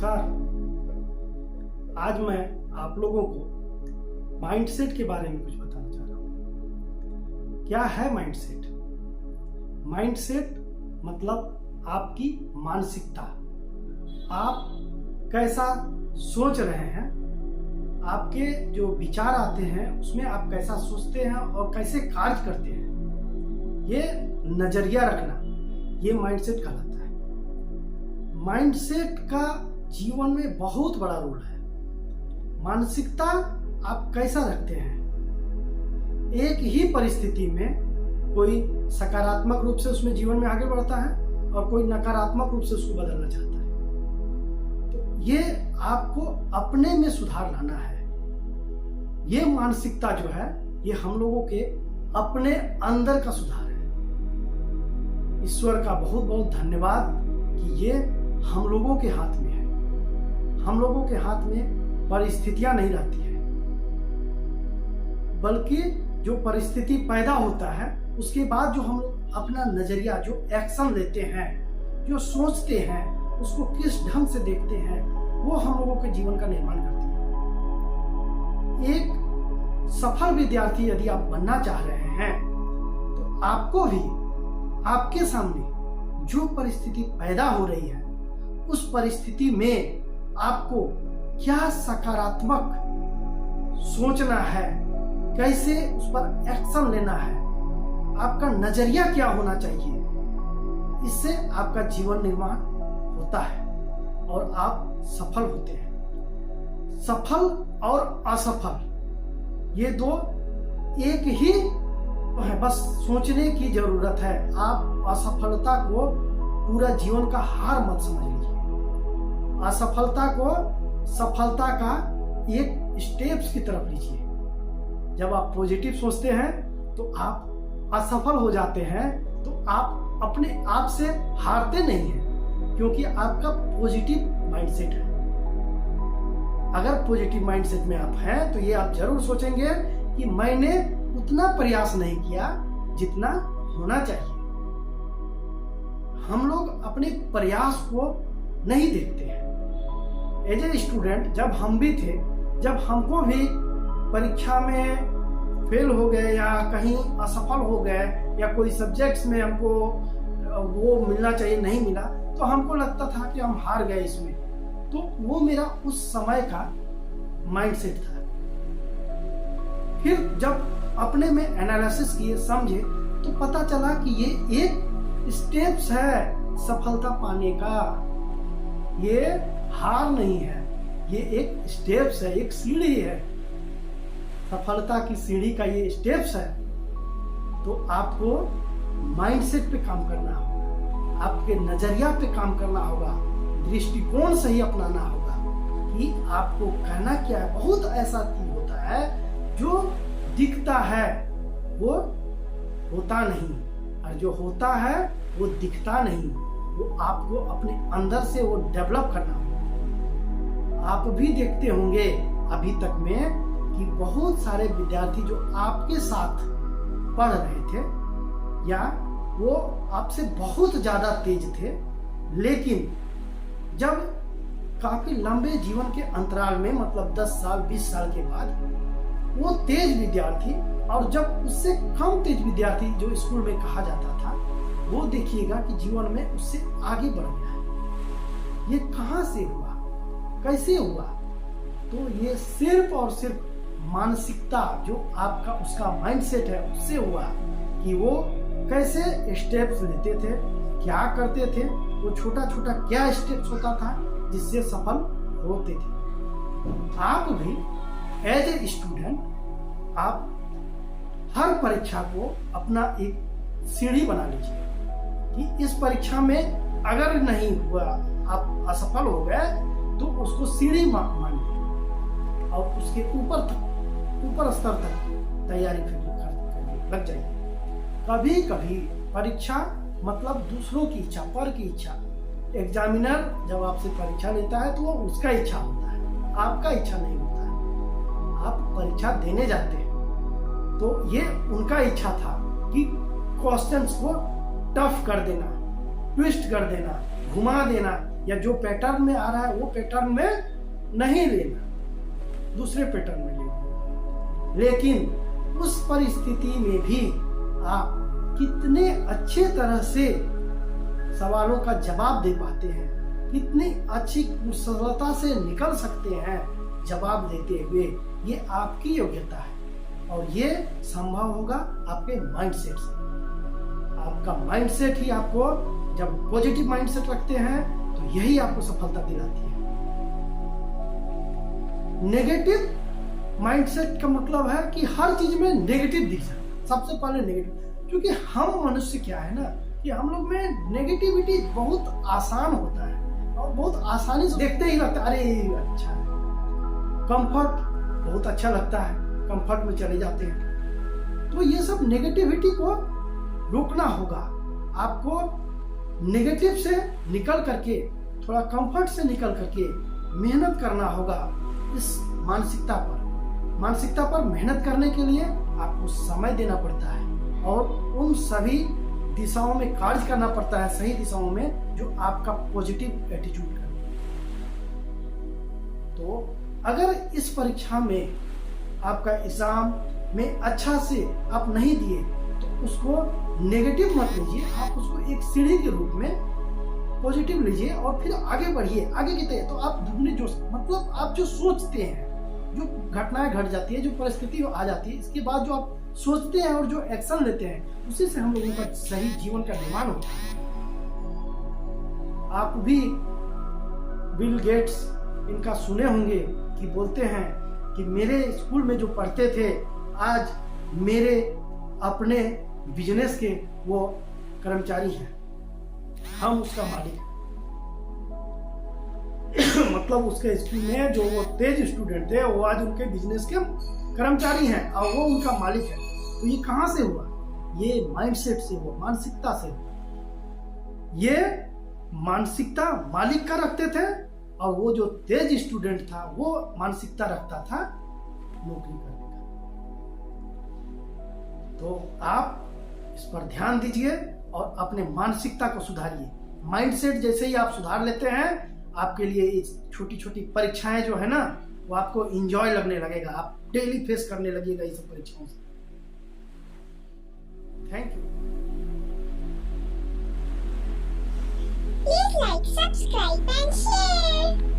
नमस्कार। आज मैं आप लोगों को माइंडसेट के बारे में कुछ बताना चाह रहा हूं। क्या है माइंडसेट? माइंडसेट मतलब आपकी मानसिकता। आप कैसा सोच रहे हैं, आपके जो विचार आते हैं उसमें आप कैसा सोचते हैं और कैसे कार्य करते हैं, ये नजरिया रखना, ये माइंडसेट कहलाता है। माइंडसेट का जीवन में बहुत बड़ा रोल है। मानसिकता आप कैसा रखते हैं, एक ही परिस्थिति में कोई सकारात्मक रूप से उसमें जीवन में आगे बढ़ता है और कोई नकारात्मक रूप से उसको बदलना चाहता है। तो ये आपको अपने में सुधार लाना है। ये मानसिकता जो है ये हम लोगों के अपने अंदर का सुधार है। ईश्वर का बहुत बहुत धन्यवाद कि ये हम लोगों के हाथ में है। हम लोगों के हाथ में परिस्थितियां नहीं रहती है, बल्कि जो परिस्थिति पैदा होता है उसके बाद जो हम लोग अपना नजरिया, जो एक्शन लेते हैं, जो सोचते हैं, उसको किस ढंग से देखते हैं, वो हम लोगों के जीवन का निर्माण करती है। एक सफल विद्यार्थी यदि आप बनना चाह रहे हैं तो आपको भी आपके सामने जो परिस्थिति पैदा हो रही है उस परिस्थिति में आपको क्या सकारात्मक सोचना है, कैसे उस पर एक्शन लेना है, आपका नजरिया क्या होना चाहिए, इससे आपका जीवन निर्माण होता है और आप सफल होते हैं। सफल और असफल ये दो एक ही है, बस सोचने की जरूरत है। आप असफलता को पूरा जीवन का हार मत समझ लीजिए। असफलता को सफलता का एक स्टेप्स की तरफ लीजिए। जब आप पॉजिटिव सोचते हैं तो आप असफल हो जाते हैं तो आप अपने आप से हारते नहीं हैं, क्योंकि आपका पॉजिटिव माइंडसेट है। अगर पॉजिटिव माइंडसेट में आप हैं तो ये आप जरूर सोचेंगे कि मैंने उतना प्रयास नहीं किया जितना होना चाहिए। हम लोग अपने प्रयास को नहीं देखते हैं। एज ए स्टूडेंट जब हम भी थे, जब हमको भी परीक्षा में फेल हो गए या कहीं असफल हो गए या कोई सब्जेक्ट्स में हमको वो मिलना चाहिए नहीं मिला, तो हमको लगता था कि हम हार गए इसमें। तो वो मेरा उस समय का माइंडसेट था। फिर जब अपने में एनालिसिस किए, समझे, तो पता चला कि ये एक स्टेप्स है सफलता पाने का। ये हार नहीं है, ये एक स्टेप्स है, एक सीढ़ी है। सफलता की सीढ़ी का ये स्टेप्स है। तो आपको माइंडसेट पे काम करना होगा, आपके नजरिया पे काम करना होगा, दृष्टिकोण सही अपनाना होगा कि आपको कहना क्या है। बहुत ऐसा चीज होता है जो दिखता है वो होता नहीं, और जो होता है वो दिखता नहीं। वो आपको अपने अंदर से वो डेवलप करना होगा। आप भी देखते होंगे अभी तक में कि बहुत सारे विद्यार्थी जो आपके साथ पढ़ रहे थे या वो आपसे बहुत ज्यादा तेज थे, लेकिन जब काफी लंबे जीवन के अंतराल में, मतलब 10 साल 20 साल के बाद, वो तेज विद्यार्थी और जब उससे कम तेज विद्यार्थी जो स्कूल में कहा जाता था, वो देखिएगा कि जीवन में उससे आगे बढ़ गया है। ये कहां से हुआ, कैसे हुआ? तो ये सिर्फ और सिर्फ मानसिकता, जो आपका उसका माइंडसेट है, उससे हुआ कि वो कैसे स्टेप्स लेते थे, क्या करते थे, वो छोटा छोटा क्या स्टेप्स होता था जिससे सफल होते थे। आप भी एज ए स्टूडेंट आप हर परीक्षा को अपना एक सीढ़ी बना लीजिए कि इस परीक्षा में अगर नहीं हुआ, आप असफल हो गए, तो उसको सीढ़ी मानिए और उसके ऊपर स्तर तक तैयारी करने लग जाइए। कभी कभी परीक्षा मतलब दूसरों की इच्छा, पर की इच्छा। एग्जामिनर जब आपसे परीक्षा लेता है तो वो उसका इच्छा होता है, आपका इच्छा नहीं होता है। आप परीक्षा देने जाते हैं तो ये उनका इच्छा था कि क्वेश्चंस को टफ कर देना, ट्विस्ट कर देना, घुमा देना, या जो पैटर्न में आ रहा है वो पैटर्न में नहीं लेना, दूसरे पैटर्न में लेना। लेकिन उस परिस्थिति में भी आप कितने अच्छे तरह से सवालों का जवाब दे पाते हैं, कितनी अच्छी सरलता से निकल सकते हैं जवाब देते हुए, ये आपकी योग्यता है। और ये संभव होगा आपके माइंडसेट से। आपका माइंडसेट ही आपको, जब पॉजिटिव माइंडसेट रखते हैं तो यही आपको सफलता दिलाती है। नेगेटिव माइंडसेट का मतलब है कि हर चीज में नेगेटिव दिख जाए, सबसे पहले नेगेटिव। क्योंकि हम मनुष्य क्या है ना कि हम लोग में नेगेटिविटी बहुत आसान होता है और बहुत आसानी से देखते ही लगता है अरे अच्छा है। कंफर्ट बहुत अच्छा लगता है, कंफर्ट में चले जाते हैं। तो ये सब नेगेटिविटी को रोकना होगा। आपको नेगेटिव से निकल करके, थोड़ा कंफर्ट से निकल करके मेहनत करना होगा इस मानसिकता पर। मानसिकता पर मेहनत करने के लिए आपको समय देना पड़ता है और उन सभी दिशाओं में कार्य करना पड़ता है, सही दिशाओं में, जो आपका पॉजिटिव एटीट्यूड करे। तो अगर इस परीक्षा में आपका एग्जाम में अच्छा से आप नहीं दिए तो उसको नेगेटिव मत लीजिए, आप उसको एक सीढ़ी के रूप में पॉजिटिव लीजिए और फिर आगे बढ़िए, आगे की तैयारी। तो आप दुगने जो, मतलब आप जो सोचते हैं, जो घटनाएं घट जाती है, जो परिस्थिति आ जाती है, इसके बाद जो आप सोचते हैं और जो एक्शन लेते हैं, उसी से हम लोगों का सही जीवन का निर्माण होता है। आप भी बिल गेट्स इनका सुने होंगे कि बोलते हैं कि मेरे स्कूल में जो पढ़ते थे आज मेरे अपने बिजनेस के वो कर्मचारी हैं, हम उसका मालिक हैं। मतलब उसके स्कूल में जो वो तेज स्टूडेंट थे वो आज उनके बिजनेस के कर्मचारी हैं और वो उनका मालिक है। तो ये कहां से हुआ? ये माइंडसेट से हुआ, मानसिकता से हुआ। ये मानसिकता मालिक का रखते थे और वो जो तेज स्टूडेंट था वो मानसिकता रखता था नौकरी करने का। तो आप इस पर ध्यान दीजिए और अपने मानसिकता को सुधारिए। माइंडसेट जैसे ही आप सुधार लेते हैं, आपके लिए छोटी छोटी परीक्षाएं जो है ना वो आपको एंजॉय लगने लगेगा, आप डेली फेस करने लगेगा इस परीक्षाओं से। Thank you. Please like, subscribe and share.